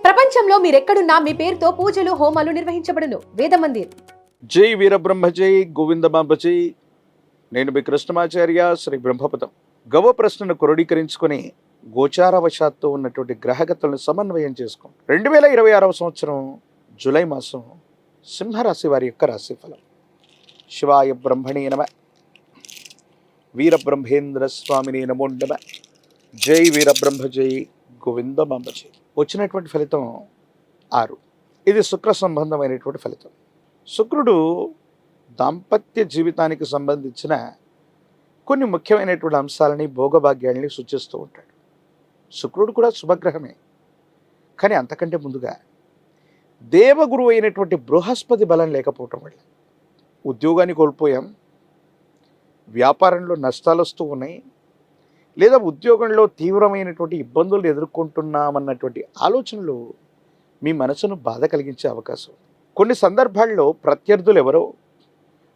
ప్రపంచంలో మీరెక్కడున్నా మీ పేరుతో పూజలు హోమాలు నిర్వహించబడును. వేద మందిర్. జై వీరబ్రహ్మ జై గోవిందమాంబ జై. నేను మీ కృష్ణమాచార్య శ్రీ బ్రహ్మపదం. గవ ప్రశ్నను క్రోడీకరించుకొని గోచారవశాత్తు ఉన్నటువంటి గ్రహగతులను సమన్వయం చేసుకుంటాం. 2026వ సంవత్సరం జూలై మాసం సింహరాశి వారి యొక్క రాశిఫలం. శివాయ బ్రహ్మణే నమ, వీరబ్రహ్మేంద్ర స్వామిని నమో నమ. జై వీరబ్రహ్మ జై గోవిందమాంబ జై. వచ్చినటువంటి ఫలితం 6. ఇది శుక్ర సంబంధమైనటువంటి ఫలితం. శుక్రుడు దాంపత్య జీవితానికి సంబంధించిన కొన్ని ముఖ్యమైనటువంటి అంశాలని, భోగభాగ్యాలని సూచిస్తూ ఉంటాడు. శుక్రుడు కూడా శుభగ్రహమే, కానీ అంతకంటే ముందుగా దేవగురువు అయినటువంటి బృహస్పతి బలం లేకపోవటం వల్ల ఉద్యోగాన్ని కోల్పోయాం, వ్యాపారంలో నష్టాలు వస్తూ ఉన్నాయి, లేదా ఉద్యోగంలో తీవ్రమైనటువంటి ఇబ్బందులు ఎదుర్కొంటున్నామన్నటువంటి ఆలోచనలు మీ మనసును బాధ కలిగించే అవకాశం. కొన్ని సందర్భాల్లో ప్రత్యర్థులు ఎవరో,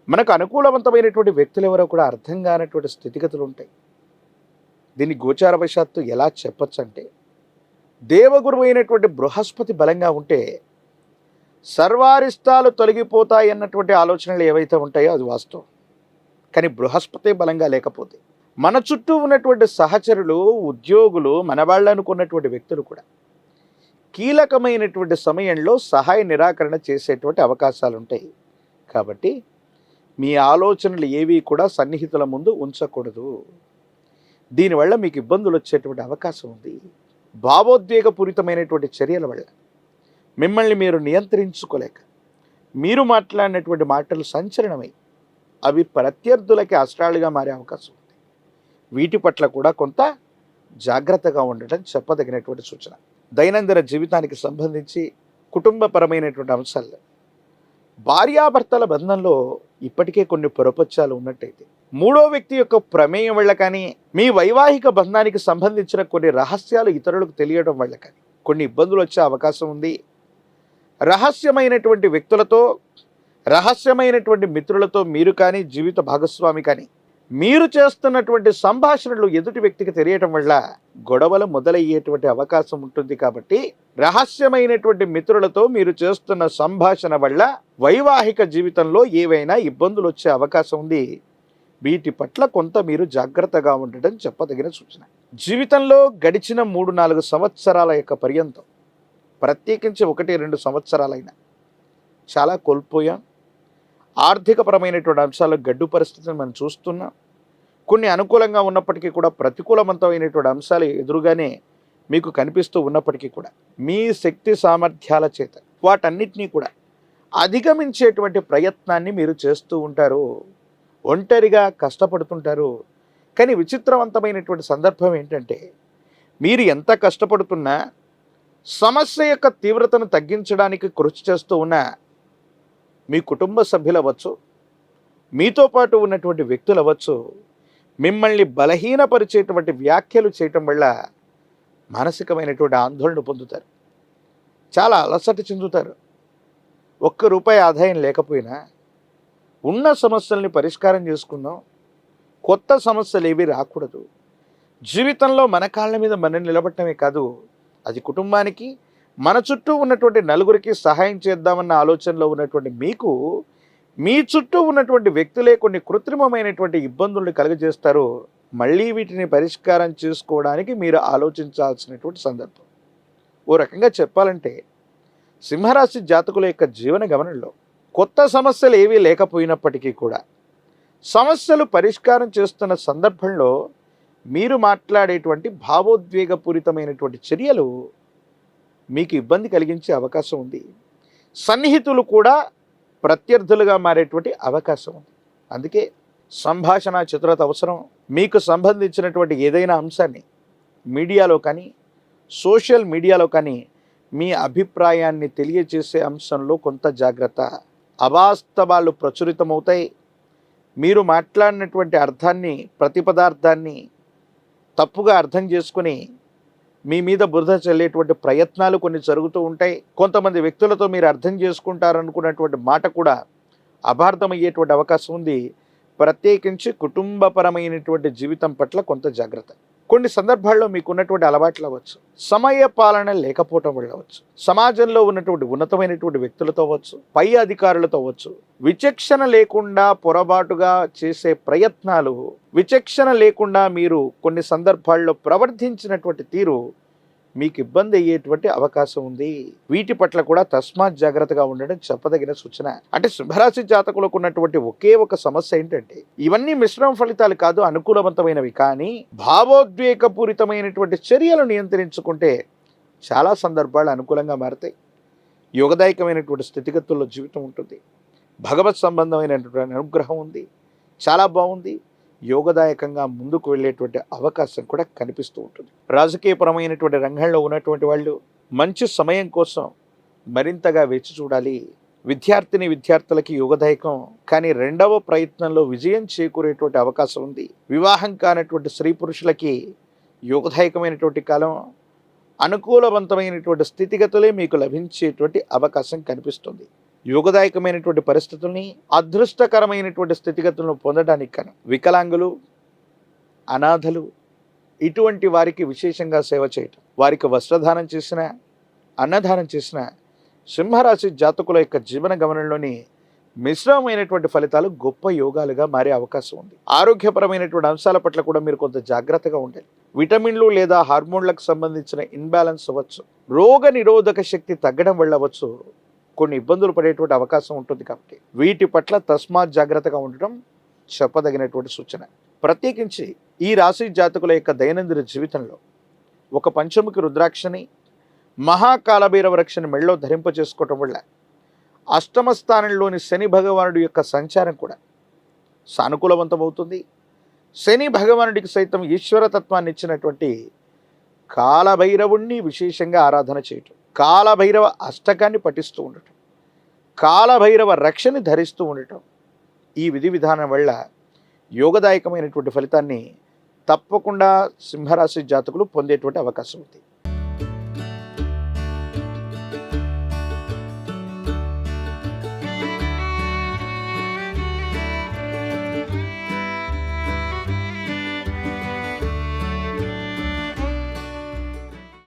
మనకు అనుకూలవంతమైనటువంటి వ్యక్తులు ఎవరో కూడా అర్థం కానటువంటి స్థితిగతులు ఉంటాయి. దీన్ని గోచారవశాత్తు ఎలా చెప్పచ్చు అంటే, దేవగురువు అయినటువంటి బృహస్పతి బలంగా ఉంటే సర్వారిష్టాలు తొలగిపోతాయి అన్నటువంటి ఆలోచనలు ఏవైతే ఉంటాయో అది వాస్తవం. కానీ బృహస్పతి బలంగా లేకపోతే మన చుట్టూ ఉన్నటువంటి సహచరులు, ఉద్యోగులు, మన వాళ్ళు అనుకున్నటువంటి వ్యక్తులు కూడా కీలకమైనటువంటి సమయంలో సహాయ నిరాకరణ చేసేటువంటి అవకాశాలు ఉంటాయి. కాబట్టి మీ ఆలోచనలు ఏవి కూడా సన్నిహితుల ముందు ఉంచకూడదు. దీనివల్ల మీకు ఇబ్బందులు వచ్చేటువంటి అవకాశం ఉంది. భావోద్వేగపూరితమైనటువంటి చర్యల వల్ల మిమ్మల్ని మీరు నియంత్రించుకోలేక మీరు మాట్లాడినటువంటి మాటలు సంచలనమై అవి ప్రత్యర్థులకి అస్త్రాలుగా మారే అవకాశం ఉంది. వీటి పట్ల కూడా కొంత జాగ్రత్తగా ఉండటం చెప్పదగినటువంటి సూచన. దైనందిన జీవితానికి సంబంధించి కుటుంబపరమైనటువంటి అంశాలు, భార్యాభర్తల బంధంలో ఇప్పటికే కొన్ని పొరపచ్చాలు ఉన్నట్టయితే, మూడో వ్యక్తి యొక్క ప్రమేయం వల్ల కానీ, మీ వైవాహిక బంధానికి సంబంధించిన కొన్ని రహస్యాలు ఇతరులకు తెలియడం వల్ల కానీ కొన్ని ఇబ్బందులు వచ్చే అవకాశం ఉంది. రహస్యమైనటువంటి వ్యక్తులతో, రహస్యమైనటువంటి మిత్రులతో మీరు కానీ, జీవిత భాగస్వామి కానీ మీరు చేస్తున్నటువంటి సంభాషణలు ఎదుటి వ్యక్తికి తెలియటం వల్ల గొడవలు మొదలయ్యేటువంటి అవకాశం ఉంటుంది. కాబట్టి రహస్యమైనటువంటి మిత్రులతో మీరు చేస్తున్న సంభాషణ వల్ల వైవాహిక జీవితంలో ఏవైనా ఇబ్బందులు వచ్చే అవకాశం ఉంది. వీటి పట్ల కొంత మీరు జాగ్రత్తగా ఉండటం చెప్పదగిన సూచన. జీవితంలో గడిచిన 3-4 సంవత్సరాల యొక్క పర్యంతం, ప్రత్యేకించి 1-2 సంవత్సరాలైనా చాలా కోల్పోయాం. ఆర్థికపరమైనటువంటి అంశాలు గడ్డు పరిస్థితిని మనం చూస్తున్నాం. కొన్ని అనుకూలంగా ఉన్నప్పటికీ కూడా ప్రతికూలవంతమైనటువంటి అంశాలు ఎదురుగానే మీకు కనిపిస్తూ ఉన్నప్పటికీ కూడా మీ శక్తి సామర్థ్యాల చేత వాటన్నిటినీ కూడా అధిగమించేటువంటి ప్రయత్నాన్ని మీరు చేస్తూ ఉంటారు. ఒంటరిగా కష్టపడుతుంటారు. కానీ విచిత్రవంతమైనటువంటి సందర్భం ఏంటంటే, మీరు ఎంత కష్టపడుతున్నా, సమస్య యొక్క తీవ్రతను తగ్గించడానికి కృషి చేస్తూ ఉన్నా, మీ కుటుంబ సభ్యులు అవ్వచ్చు, మీతో పాటు ఉన్నటువంటి వ్యక్తులు అవ్వచ్చు, మిమ్మల్ని బలహీనపరిచేటువంటి వ్యాఖ్యలు చేయటం వల్ల మానసికమైనటువంటి ఆందోళన పొందుతారు. చాలా అలసట చెందుతారు. ₹1 ఆదాయం లేకపోయినా ఉన్న సమస్యల్ని పరిష్కారం చేసుకుందాం, కొత్త సమస్యలు ఏవి రాకూడదు, జీవితంలో మన కాళ్ళ మీద మనం నిలబడటమే కాదు, అది కుటుంబానికి, మన చుట్టూ ఉన్నటువంటి నలుగురికి సహాయం చేద్దామన్న ఆలోచనలో ఉన్నటువంటి మీకు, మీ చుట్టూ ఉన్నటువంటి వ్యక్తులే కొన్ని కృత్రిమమైనటువంటి ఇబ్బందుల్ని కలుగజేస్తారు. మళ్ళీ వీటిని పరిష్కారం చేసుకోవడానికి మీరు ఆలోచించాల్సినటువంటి సందర్భం. ఓ రకంగా చెప్పాలంటే, సింహరాశి జాతకుల యొక్క జీవన గమనంలో కొత్త సమస్యలు ఏవీ లేకపోయినప్పటికీ కూడా సమస్యలు పరిష్కారం చేస్తున్న సందర్భంలో మీరు మాట్లాడేటువంటి భావోద్వేగపూరితమైనటువంటి చర్యలు మీకు ఇబ్బంది కలిగించే అవకాశం ఉంది. సన్నిహితులు కూడా ప్రత్యర్థులుగా మారేటువంటి అవకాశం ఉంది. అందుకే సంభాషణ చతురత అవసరం. మీకు సంబంధించినటువంటి ఏదైనా అంశాన్ని మీడియాలో కానీ, సోషల్ మీడియాలో కానీ మీ అభిప్రాయాన్ని తెలియజేసే అంశంలో కొంత జాగ్రత్త. అవాస్తవాలు ప్రచురితమవుతాయి. మీరు మాట్లాడినటువంటి అర్థాన్ని, ప్రతిపదార్థాన్ని తప్పుగా అర్థం చేసుకుని మీ మీద బురద చల్లేటువంటి ప్రయత్నాలు కొన్ని జరుగుతూ ఉంటాయి. కొంతమంది వ్యక్తులతో మీరు అర్థం చేసుకుంటారనుకున్నటువంటి మాట కూడా అపార్థమయ్యేటువంటి అవకాశం ఉంది. ప్రత్యేకించి కుటుంబపరమైనటువంటి జీవితం పట్ల కొంత జాగ్రత్త. కొన్ని సందర్భాల్లో మీకు ఉన్నటువంటి అలవాట్లు అవ్వచ్చు, సమయ పాలన లేకపోవటం వల్ల అవ్వచ్చు, సమాజంలో ఉన్నటువంటి ఉన్నతమైనటువంటి వ్యక్తులతో అవ్వచ్చు, పై అధికారులతో అవ్వచ్చు, విచక్షణ లేకుండా పొరపాటుగా చేసే ప్రయత్నాలు, విచక్షణ లేకుండా మీరు కొన్ని సందర్భాల్లో ప్రవర్తించినటువంటి తీరు మీకు ఇబ్బంది అయ్యేటువంటి అవకాశం ఉంది. వీటి పట్ల కూడా తస్మాత్ జాగ్రత్తగా ఉండడం చెప్పదగిన సూచన. అంటే సింహరాశి జాతకులకు ఉన్నటువంటి ఒకే ఒక సమస్య ఏంటంటే, ఇవన్నీ మిశ్రమ ఫలితాలు కాదు, అనుకూలవంతమైనవి. కానీ భావోద్వేగపూరితమైనటువంటి చర్యలు నియంత్రించుకుంటే చాలా సందర్భాలు అనుకూలంగా మారుతాయి. యోగదాయకమైనటువంటి స్థితిగతుల్లో జీవితం ఉంటుంది. భగవత్ సంబంధమైనటువంటి అనుగ్రహం ఉంది. చాలా బాగుంది. యోగదాయకంగా ముందుకు వెళ్ళేటువంటి అవకాశం కూడా కనిపిస్తూ ఉంటుంది. రాజకీయపరమైనటువంటి రంగంలో ఉన్నటువంటి వాళ్ళు మంచి సమయం కోసం మరింతగా వేచి చూడాలి. విద్యార్థులకి యోగదాయకం, కానీ రెండవ ప్రయత్నంలో విజయం చేకూరేటువంటి అవకాశం ఉంది. వివాహం కానటువంటి స్త్రీ పురుషులకి యోగదాయకమైనటువంటి కాలం, అనుకూలవంతమైనటువంటి స్థితిగతులే మీకు లభించేటువంటి అవకాశం కనిపిస్తుంది. యోగదాయకమైనటువంటి పరిస్థితుల్ని, అదృష్టకరమైనటువంటి స్థితిగతులను పొందడానికి కానీ వికలాంగులు, అనాథలు ఇటువంటి వారికి విశేషంగా సేవ చేయటం, వారికి వస్త్రదానం చేసిన, అన్నదానం చేసిన సింహరాశి జాతకుల యొక్క జీవన గమనంలోని మిశ్రమమైనటువంటి ఫలితాలు గొప్ప యోగాలుగా మారే అవకాశం ఉంది. ఆరోగ్యపరమైనటువంటి అంశాల పట్ల కూడా మీరు కొంత జాగ్రత్తగా ఉండాలి. విటమిన్లు లేదా హార్మోన్లకు సంబంధించిన ఇన్బ్యాలెన్స్ అవ్వచ్చు, రోగ నిరోధక శక్తి తగ్గడం వల్ల అవ్వచ్చు, కొన్ని ఇబ్బందులు పడేటువంటి అవకాశం ఉంటుంది. కాబట్టి వీటి పట్ల తస్మాత్ జాగ్రత్తగా ఉండటం చెప్పదగినటువంటి సూచన. ప్రత్యేకించి ఈ రాశి జాతకుల యొక్క దైనందిన జీవితంలో ఒక పంచముఖి రుద్రాక్షని, మహాకాలభైరవ రక్షని మెళ్ళలో ధరింపచేసుకోవటం వల్ల అష్టమ స్థానంలోని శని భగవానుడి యొక్క సంచారం కూడా సానుకూలవంతమవుతుంది. శని భగవానుడికి సైతం ఈశ్వరతత్వాన్ని ఇచ్చినటువంటి కాలభైరవుణ్ణి విశేషంగా ఆరాధన చేయటం, కాలభైరవ అష్టకాన్ని పఠిస్తూ ఉండటం, కాలభైరవ రక్షని ధరిస్తూ ఉండటం, ఈ విధి విధానం వల్ల యోగదాయకమైనటువంటి ఫలితాన్ని తప్పకుండా సింహరాశి జాతకులు పొందేటువంటి అవకాశం ఉంది.